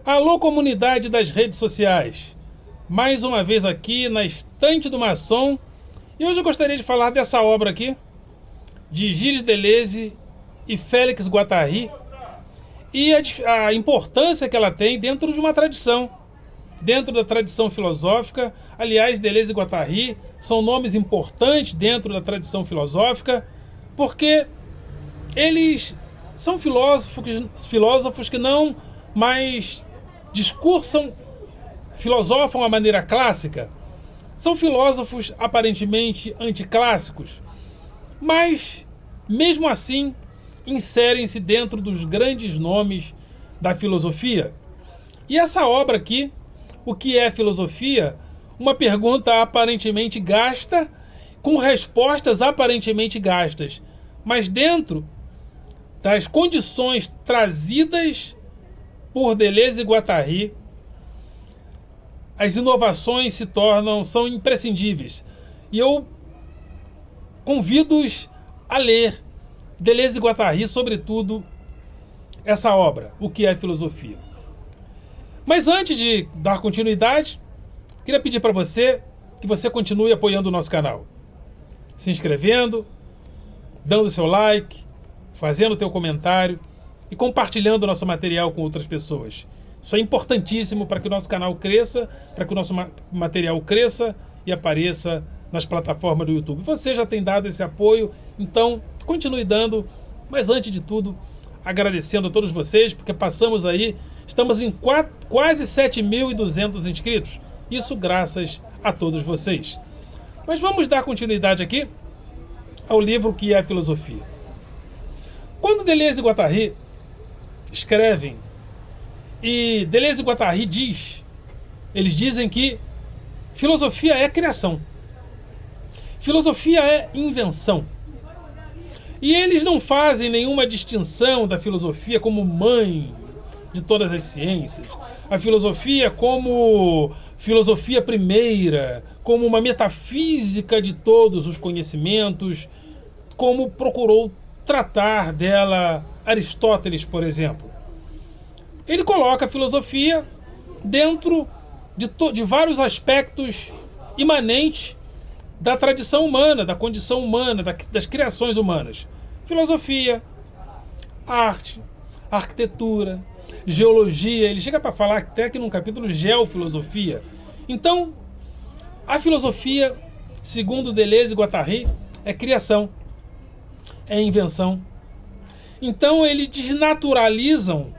Alô, comunidade das redes sociais! Mais uma vez aqui na Estante do Maçom. E hoje eu gostaria de falar dessa obra aqui, de Gilles Deleuze e Félix Guattari, e a importância que ela tem dentro de uma tradição, dentro da tradição filosófica. Aliás, Deleuze e Guattari são nomes importantes dentro da tradição filosófica, porque eles são filósofos que não mais filosofam à maneira clássica. São filósofos aparentemente anticlássicos, mas mesmo assim inserem-se dentro dos grandes nomes da filosofia. E essa obra aqui, O que é filosofia? Uma pergunta aparentemente gasta, com respostas aparentemente gastas, mas dentro das condições trazidas por Deleuze e Guattari, as inovações são imprescindíveis. E eu convido-os a ler Deleuze e Guattari, sobretudo essa obra, O que é filosofia. Mas antes de dar continuidade, queria pedir para você que você continue apoiando o nosso canal, se inscrevendo, dando seu like, fazendo teu comentário e compartilhando nosso material com outras pessoas. Isso é importantíssimo para que o nosso canal cresça, para que o nosso material cresça e apareça nas plataformas do YouTube. Você já tem dado esse apoio, então continue dando. Mas antes de tudo, agradecendo a todos vocês, porque estamos em quase 7.200 inscritos. Isso graças a todos vocês. Mas vamos dar continuidade aqui ao livro Que é Filosofia. Quando Deleuze e Guattari escrevem, e Deleuze e Guattari eles dizem que filosofia é criação, filosofia é invenção. E eles não fazem nenhuma distinção da filosofia como mãe de todas as ciências, a filosofia como filosofia primeira, como uma metafísica de todos os conhecimentos, como procurou tratar dela Aristóteles, por exemplo. Ele coloca a filosofia dentro de vários aspectos imanentes da tradição humana, da condição humana, das criações humanas. Filosofia, arte, arquitetura, geologia. Ele chega para falar até que num capítulo geofilosofia. Então, a filosofia, segundo Deleuze e Guattari, é criação, é invenção. Então, eles desnaturalizam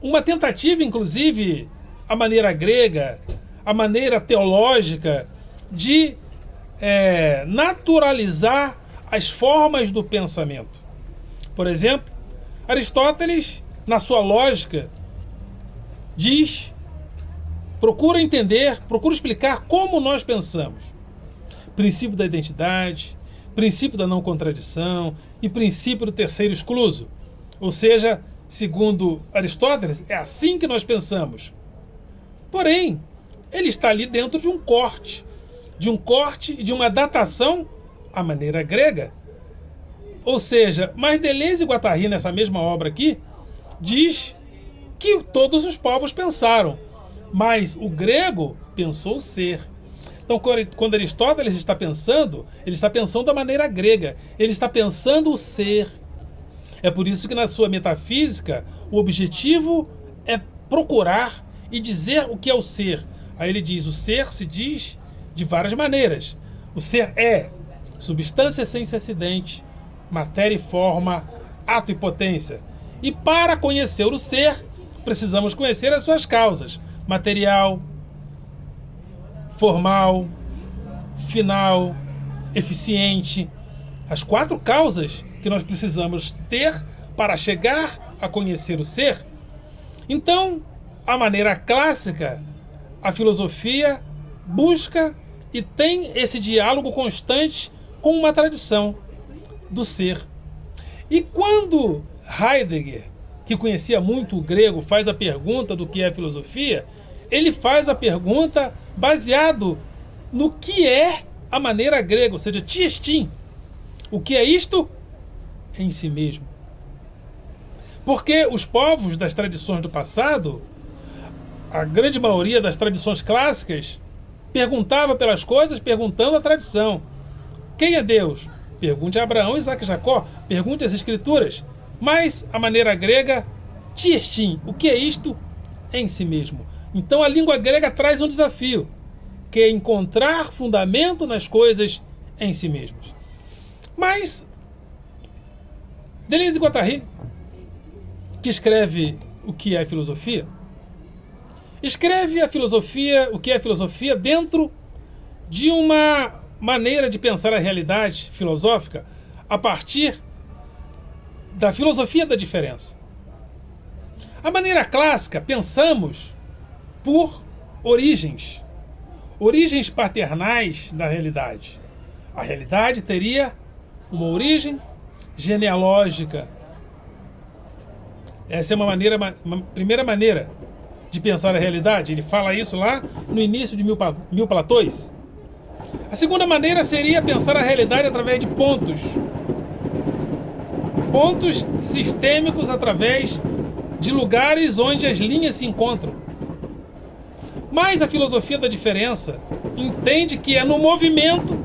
uma tentativa, inclusive, a maneira grega, a maneira teológica, de naturalizar as formas do pensamento. Por exemplo, Aristóteles, na sua lógica, procura explicar como nós pensamos. Princípio da identidade, princípio da não contradição e princípio do terceiro excluso. Ou seja, segundo Aristóteles, é assim que nós pensamos. Porém, ele está ali dentro de um corte e de uma datação à maneira grega. Ou seja, mas Deleuze e Guattari, nessa mesma obra aqui, diz que todos os povos pensaram, mas o grego pensou o ser. Então, quando Aristóteles está pensando, ele está pensando da maneira grega, ele está pensando o ser. É por isso que na sua metafísica o objetivo é procurar e dizer o que é o ser. Aí ele diz, o ser se diz de várias maneiras. O ser é substância, essência, acidente, matéria e forma, ato e potência. E para conhecer o ser, precisamos conhecer as suas causas: material, formal, final, eficiente. As 4 causas que nós precisamos ter para chegar a conhecer o ser. Então, a maneira clássica, a filosofia busca e tem esse diálogo constante com uma tradição do ser. E quando Heidegger, que conhecia muito o grego, faz a pergunta do que é filosofia, ele faz a pergunta baseado no que é a maneira grega, ou seja, tiestin. O que é isto? Em si mesmo. Porque os povos das tradições do passado a grande maioria das tradições clássicas perguntava pelas coisas, perguntando a tradição. Quem é Deus? Pergunte a Abraão, Isaac e Jacó, pergunte as Escrituras. Mas a maneira grega, tirtin, o que é isto? Em si mesmo. Então a língua grega traz um desafio, que é encontrar fundamento nas coisas em si mesmas. Mas Deleuze e Guattari, que escreve o que é filosofia, escreve o que é filosofia dentro de uma maneira de pensar a realidade filosófica a partir da filosofia da diferença. A maneira clássica, pensamos por origens paternais da realidade. A realidade teria uma origem genealógica. Essa é uma primeira maneira de pensar a realidade. Ele fala isso lá no início de Mil Platões. A segunda maneira seria pensar a realidade através de pontos sistêmicos, através de lugares onde as linhas se encontram. Mas a filosofia da diferença entende que é no movimento,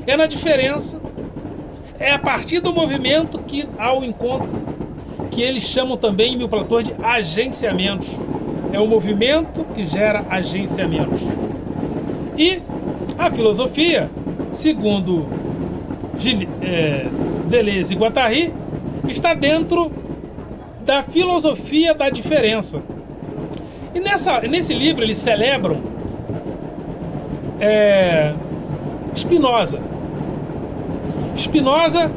é na diferença, é a partir do movimento que há o encontro, que eles chamam também em Mil Platões de agenciamentos. É o movimento que gera agenciamentos. E a filosofia, segundo Deleuze e Guattari, está dentro da filosofia da diferença. E nesse livro eles celebram Spinoza. Spinoza,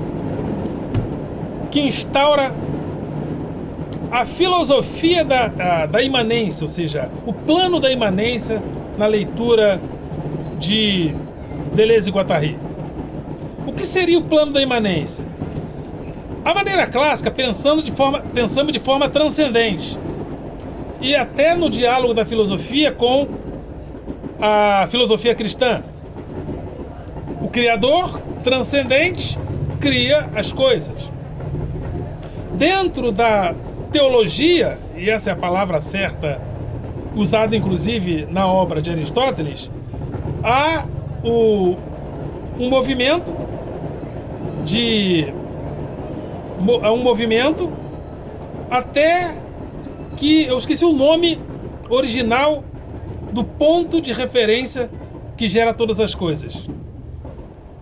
que instaura a filosofia da imanência, ou seja, o plano da imanência na leitura de Deleuze e Guattari. O que seria o plano da imanência? A maneira clássica, pensamos de forma transcendente. E até no diálogo da filosofia com a filosofia cristã. O Criador transcendente cria as coisas. Dentro da teologia, e essa é a palavra certa, usada inclusive na obra de Aristóteles, há um movimento até que eu esqueci o nome original do ponto de referência que gera todas as coisas.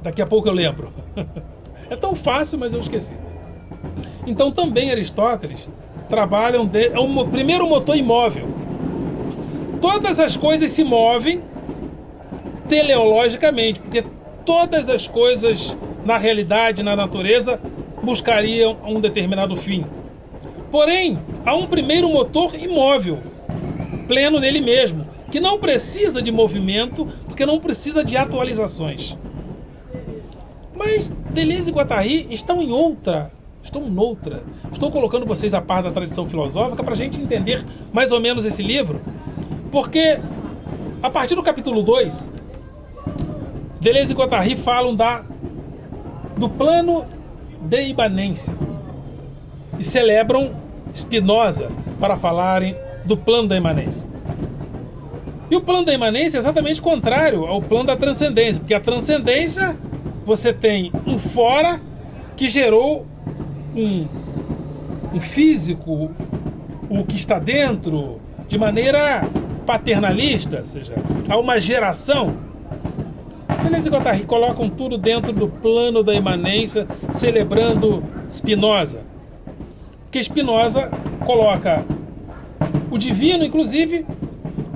Daqui a pouco eu lembro. É tão fácil, mas eu esqueci. Então também Aristóteles trabalham primeiro o motor imóvel. Todas as coisas se movem teleologicamente, porque todas as coisas na realidade, na natureza, buscariam um determinado fim. Porém, há um primeiro motor imóvel, pleno nele mesmo, que não precisa de movimento, porque não precisa de atualizações. Mas Deleuze e Guattari estão noutra. Estou colocando vocês a par da tradição filosófica para a gente entender mais ou menos esse livro, porque a partir do capítulo 2, Deleuze e Guattari falam do plano de imanência e celebram Spinoza para falarem do plano da imanência. E o plano da imanência é exatamente contrário ao plano da transcendência, porque a transcendência você tem um fora que gerou um físico, o que está dentro, de maneira paternalista, ou seja, há uma geração. Deleuze e Guattari colocam tudo dentro do plano da imanência, celebrando Spinoza. Porque Spinoza coloca o divino, inclusive,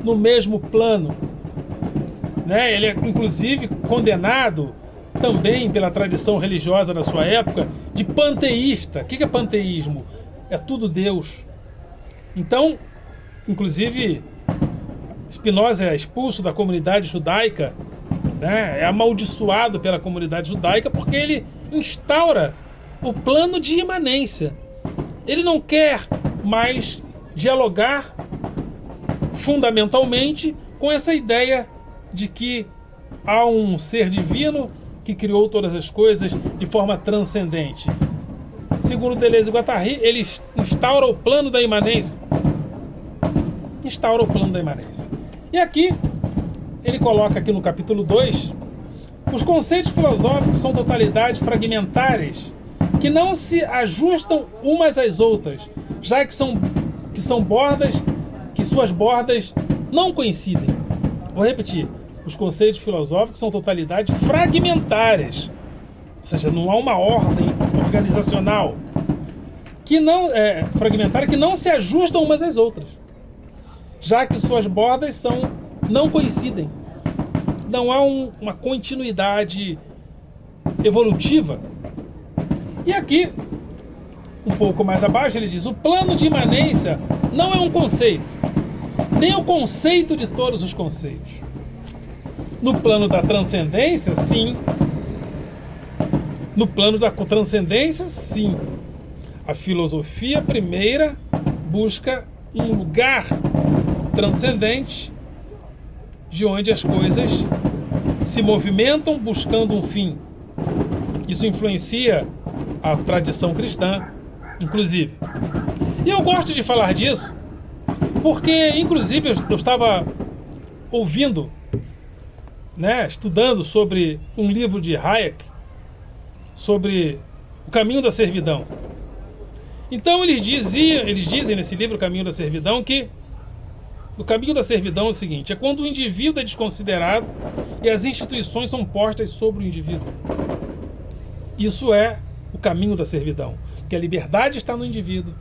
no mesmo plano. Né? Ele é, inclusive, condenado também pela tradição religiosa da sua época de panteísta. O que é panteísmo? É tudo Deus. Então, inclusive, Spinoza é expulso da comunidade judaica, né? É amaldiçoado pela comunidade judaica porque ele instaura o plano de imanência. Ele não quer mais dialogar fundamentalmente com essa ideia de que há um ser divino que criou todas as coisas de forma transcendente. Segundo Deleuze e Guattari, ele instaura o plano da imanência. instaura o plano da imanência. E aqui, ele coloca aqui no capítulo 2, os conceitos filosóficos são totalidades fragmentárias que não se ajustam umas às outras, já que são bordas, que suas bordas não coincidem. Vou repetir. Os conceitos filosóficos são totalidades fragmentárias, ou seja, não há uma ordem organizacional fragmentária que não se ajustam umas às outras, já que suas bordas não coincidem. Não há uma continuidade evolutiva. E aqui, um pouco mais abaixo, ele diz: o plano de imanência não é um conceito, nem o conceito de todos os conceitos. No plano da transcendência, sim. No plano da transcendência, sim. A filosofia primeira busca um lugar transcendente de onde as coisas se movimentam buscando um fim. Isso influencia a tradição cristã, inclusive. E eu gosto de falar disso porque, inclusive, eu estava ouvindo, estudando sobre um livro de Hayek, sobre o caminho da servidão. Então eles dizem nesse livro, O Caminho da Servidão, que o caminho da servidão é o seguinte: é quando o indivíduo é desconsiderado e as instituições são postas sobre o indivíduo. Isso é o caminho da servidão, que a liberdade está no indivíduo.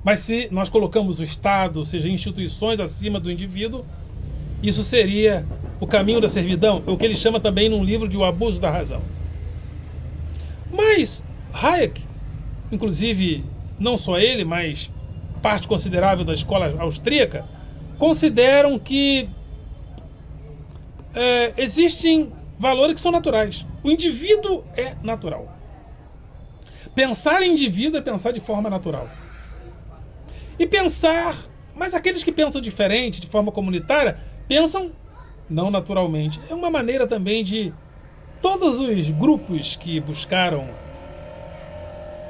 Mas se nós colocamos o Estado, ou seja, instituições acima do indivíduo, isso seria o caminho da servidão, é o que ele chama também num livro de O Abuso da Razão. Mas Hayek, inclusive não só ele, mas parte considerável da escola austríaca, consideram que existem valores que são naturais. O indivíduo é natural. Pensar em indivíduo é pensar de forma natural. E mas aqueles que pensam diferente, de forma comunitária, pensam não naturalmente. É uma maneira também de todos os grupos que buscaram,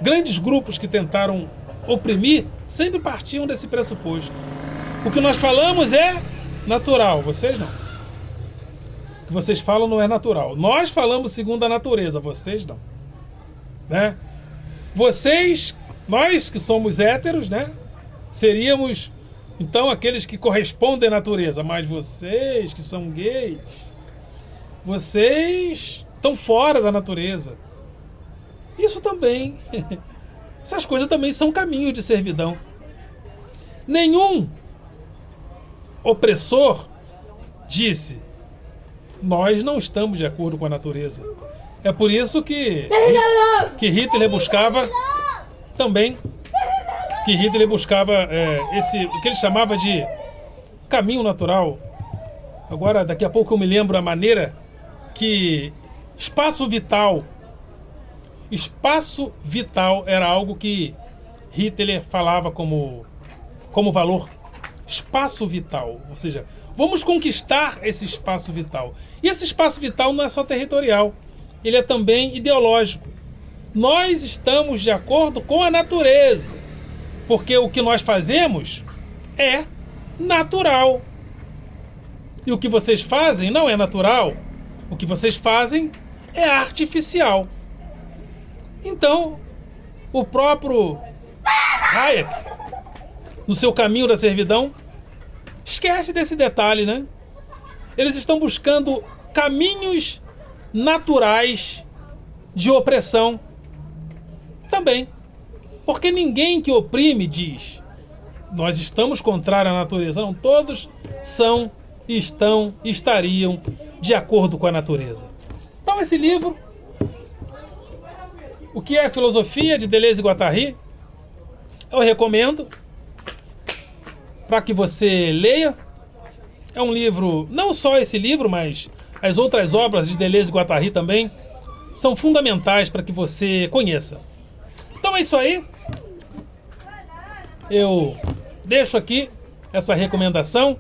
grandes grupos que tentaram oprimir, sempre partiam desse pressuposto. O que nós falamos é natural, vocês não. O que vocês falam não é natural. Nós falamos segundo a natureza, vocês não. Nós que somos héteros, seríamos então aqueles que correspondem à natureza, mas vocês que são gays, vocês estão fora da natureza. Isso também, essas coisas também são caminhos de servidão. Nenhum opressor disse: nós não estamos de acordo com a natureza. É por isso que Hitler buscava também, o que ele chamava de caminho natural. Agora, daqui a pouco eu me lembro a maneira que espaço vital era algo que Hitler falava como valor. Espaço vital, ou seja, vamos conquistar esse espaço vital. E esse espaço vital não é só territorial, ele é também ideológico. Nós estamos de acordo com a natureza, porque o que nós fazemos é natural. E o que vocês fazem não é natural. O que vocês fazem é artificial. Então, o próprio Hayek, no seu caminho da servidão, esquece desse detalhe, Eles estão buscando caminhos naturais de opressão também. Porque ninguém que oprime diz: nós estamos contrários à natureza. Não, todos estariam de acordo com a natureza. Então esse livro, O que é a Filosofia, de Deleuze e Guattari, eu recomendo para que você leia. É um livro, não só esse livro, mas as outras obras de Deleuze e Guattari também são fundamentais para que você conheça. Então é isso aí. Eu deixo aqui essa recomendação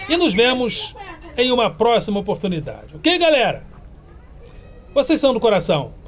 e nos vemos em uma próxima oportunidade. Ok, galera? Vocês são do coração.